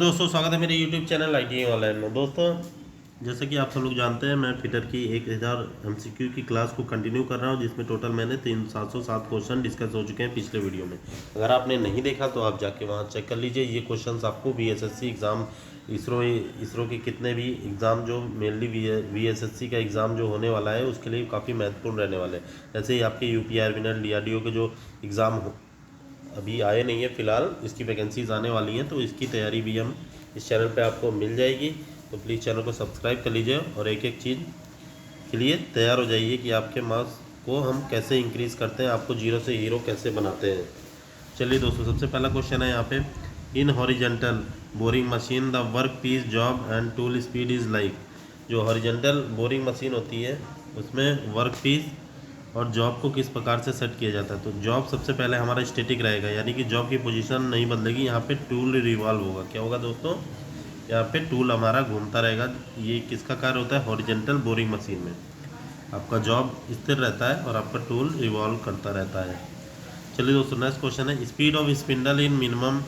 दोस्तों स्वागत है मेरे YouTube चैनल IT ऑनलाइन में। दोस्तों जैसे कि आप सब लोग जानते हैं, मैं फिटर की 1000 MCQ की क्लास को कंटिन्यू कर रहा हूं, जिसमें टोटल मैंने 707 क्वेश्चन डिस्कस हो चुके हैं पिछले वीडियो में। अगर आपने नहीं देखा तो आप जाके वहां चेक कर लीजिए। ये क्वेश्चंस आपको VSSC एग्ज़ाम, इसरो के कितने भी एग्ज़ाम जो मेनली VSSC का एग्ज़ाम जो होने वाला है उसके लिए काफ़ी महत्वपूर्ण रहने वाले हैं। जैसे ही आपके UPR विनर DRDO के जो एग्ज़ाम अभी आए नहीं है फ़िलहाल, इसकी वैकेंसीज़ आने वाली हैं, तो इसकी तैयारी भी हम इस चैनल पे आपको मिल जाएगी। तो प्लीज़ चैनल को सब्सक्राइब कर लीजिए और एक एक चीज़ के लिए तैयार हो जाइए कि आपके मार्क्स को हम कैसे इंक्रीज़ करते हैं, आपको जीरो से हीरो कैसे बनाते हैं। चलिए दोस्तों, सबसे पहला क्वेश्चन है यहाँ पे, in horizontal boring machine the work piece job and tool speed is like. जो हॉरिजेंटल बोरिंग मशीन होती है उसमें वर्क पीस और जॉब को किस प्रकार से सेट किया जाता है। तो जॉब सबसे पहले हमारा स्टैटिक रहेगा, यानी कि जॉब की पोजीशन नहीं बदलेगी। यहाँ पे टूल रिवॉल्व होगा। क्या होगा दोस्तों? यहाँ पे टूल हमारा घूमता रहेगा। ये किसका कार्य होता है? हॉरिजेंटल बोरिंग मशीन में आपका जॉब स्थिर रहता है और आपका टूल रिवॉल्व करता रहता है। चलिए दोस्तों, नेक्स्ट क्वेश्चन है, speed of spindle in minimum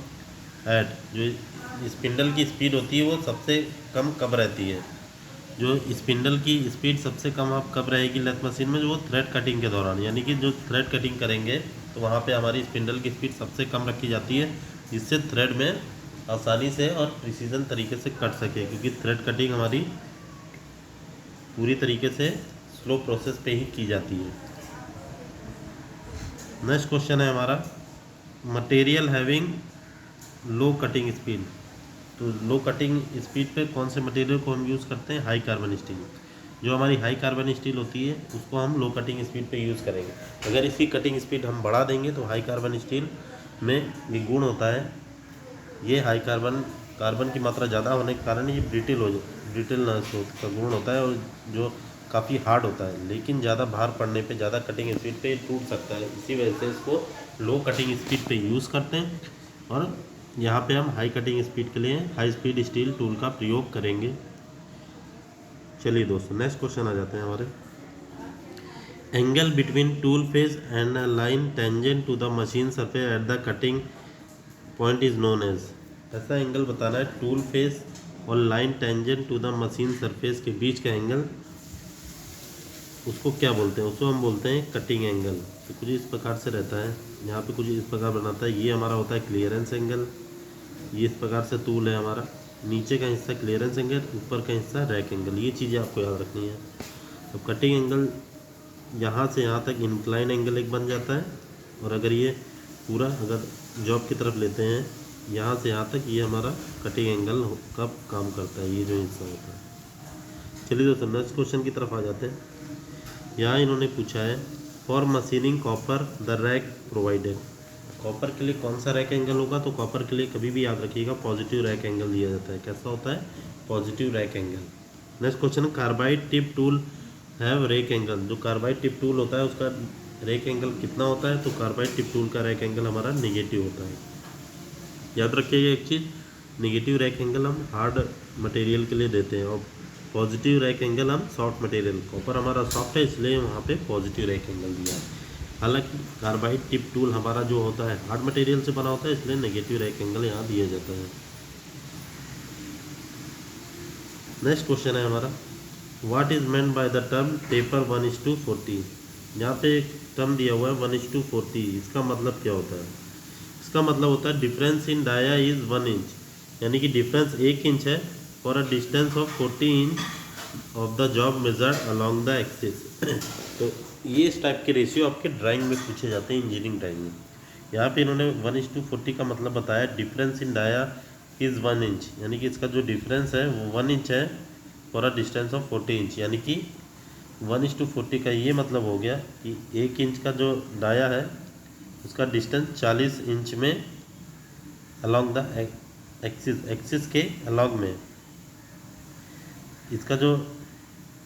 at. जो स्पिंडल की स्पीड होती है वो सबसे कम कब रहती है? जो स्पिंडल की स्पीड सबसे कम आप कब रहेगी लेथ मशीन में? जो वो थ्रेड कटिंग के दौरान, यानी कि जो थ्रेड कटिंग करेंगे तो वहाँ पे हमारी स्पिंडल की स्पीड सबसे कम रखी जाती है, जिससे थ्रेड में आसानी से और प्रिसीजन तरीके से कट सके, क्योंकि थ्रेड कटिंग हमारी पूरी तरीके से स्लो प्रोसेस पे ही की जाती है। नेक्स्ट क्वेश्चन है हमारा, material having low cutting speed. तो लो कटिंग स्पीड पे कौन से मटेरियल को हम यूज़ करते हैं? High carbon steel. जो हमारी हाई कार्बन स्टील होती है उसको हम लो कटिंग स्पीड पे यूज़ करेंगे। अगर इसकी कटिंग स्पीड हम बढ़ा देंगे तो हाई कार्बन स्टील में ये गुण होता है, ये हाई कार्बन की मात्रा ज़्यादा होने के कारण ये ब्रिटलनेस का गुण होता है, और जो काफ़ी हार्ड होता है, लेकिन ज़्यादा भार पड़ने पे, ज़्यादा कटिंग स्पीड पे टूट सकता है। इसी वजह से इसको लो कटिंग स्पीड पे यूज़ करते हैं, और यहाँ पे हम हाई कटिंग स्पीड के लिए हाई स्पीड स्टील टूल का प्रयोग करेंगे। चलिए दोस्तों, नेक्स्ट क्वेश्चन आ जाते हैं हमारे, angle between tool face and a line tangent to the machine surface at the cutting point is known as. ऐसा एंगल बताना है, टूल फेस और line tangent to the machine surface के बीच का एंगल, उसको क्या बोलते हैं? उसको हम बोलते हैं कटिंग एंगल। तो कुछ इस प्रकार से रहता है, यहाँ पे कुछ इस प्रकार बनाता है। ये हमारा होता है क्लियरेंस एंगल। ये इस प्रकार से टूल है हमारा, नीचे का हिस्सा क्लियरेंस एंगल, ऊपर का हिस्सा रैक एंगल। ये चीज़ें आपको याद रखनी है। तो कटिंग एंगल यहाँ से यहाँ तक इंक्लाइन एंगल एक बन जाता है, और अगर ये पूरा अगर जॉब की तरफ लेते हैं यहाँ से यहाँ तक, ये हमारा कटिंग एंगल कब काम करता है, ये जो हिस्सा होता है। चलिए दोस्तों, नेक्स्ट क्वेश्चन की तरफ आ जाते हैं। यहाँ इन्होंने पूछा है, for machining copper the rack provided. Copper के लिए कौन सा रैक एंगल होगा? तो कॉपर के लिए कभी भी याद रखिएगा पॉजिटिव रैक एंगल दिया जाता है। कैसा होता है? Positive rack angle. Next question, carbide tip tool have rack angle. जो कार्बाइड टिप टूल होता है उसका रैक एंगल कितना होता है? तो कार्बाइड टिप टूल का रैक एंगल हमारा नेगेटिव होता है। याद रखिएगा एक चीज़, नेगेटिव रैक एंगल हम हार्ड मटेरियल के लिए देते हैं, और पॉजिटिव रैक एंगल हम सॉफ्ट मटेरियल। कॉपर हमारा सॉफ्ट है, इसलिए वहाँ पे पॉजिटिव रैक एंगल दिया है। हालांकि कार्बाइड टिप टूल हमारा जो होता है हार्ड मटेरियल से बना होता है, इसलिए नेगेटिव रैक एंगल यहाँ दिया जाता है। नेक्स्ट क्वेश्चन है हमारा, what is meant by the term taper 1:40। यहाँ पे एक टर्म दिया हुआ है 1:40। इसका मतलब क्या होता है? इसका मतलब होता है difference in dia is 1 inch, यानी कि डिफरेंस 1 इंच है for a distance of 40 inch of the job measured along the axis. तो ये इस टाइप के रेशियो आपके ड्राइंग में पूछे जाते हैं, इंजीनियरिंग ड्राइंग में। यहाँ पे इन्होंने 1:40 का मतलब बताया, difference in dia is 1 inch, यानी कि इसका जो डिफरेंस है वो 1 इंच है for a distance of 40 inch. यानी कि 1:40 का ये मतलब हो गया कि 1 इंच का जो डाया है उसका डिस्टेंस 40 इंच में अलॉन्ग द एक्सिस के अलॉन्ग में, इसका जो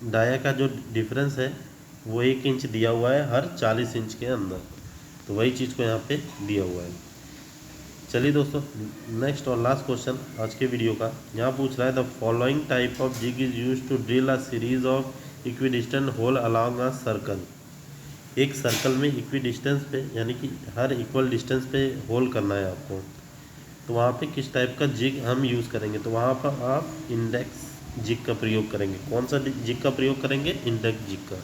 डाया का जो डिफरेंस है वो 1 इंच दिया हुआ है हर 40 इंच के अंदर। तो वही चीज़ को यहाँ पे दिया हुआ है। चलिए दोस्तों, नेक्स्ट और लास्ट क्वेश्चन आज के वीडियो का, यहाँ पूछ रहा है, the following type of jig is use to drill a series of equidistant hole along a circle. एक सर्कल में इक्विडिस्टेंस पे, यानी कि हर इक्वल डिस्टेंस पे होल करना है आपको। तो वहाँ पे किस टाइप का जिग हम यूज़ करेंगे, तो वहाँ पर आप इंडेक्स जिग का प्रयोग करेंगे। कौन सा जिग का प्रयोग करेंगे? इंडेक्स जिग का।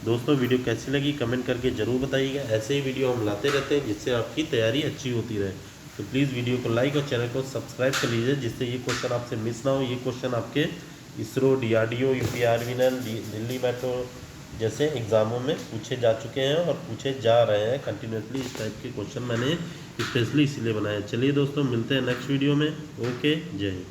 दोस्तों वीडियो कैसी लगी कमेंट करके ज़रूर बताइएगा। ऐसे ही वीडियो हम लाते रहते हैं जिससे आपकी तैयारी अच्छी होती रहे। तो प्लीज़ वीडियो को लाइक और चैनल को सब्सक्राइब कर लीजिए, जिससे ये क्वेश्चन आपसे मिस ना हो। ये क्वेश्चन आपके ISRO, DRDO, UPRVNL, Delhi metro जैसे एग्ज़ामों में पूछे जा चुके हैं और पूछे जा रहे हैं कंटिन्यूसली। इस टाइप के क्वेश्चन मैंने स्पेशली इसीलिए बनाए। चलिए दोस्तों मिलते हैं नेक्स्ट वीडियो में। ओके, जय हिंद।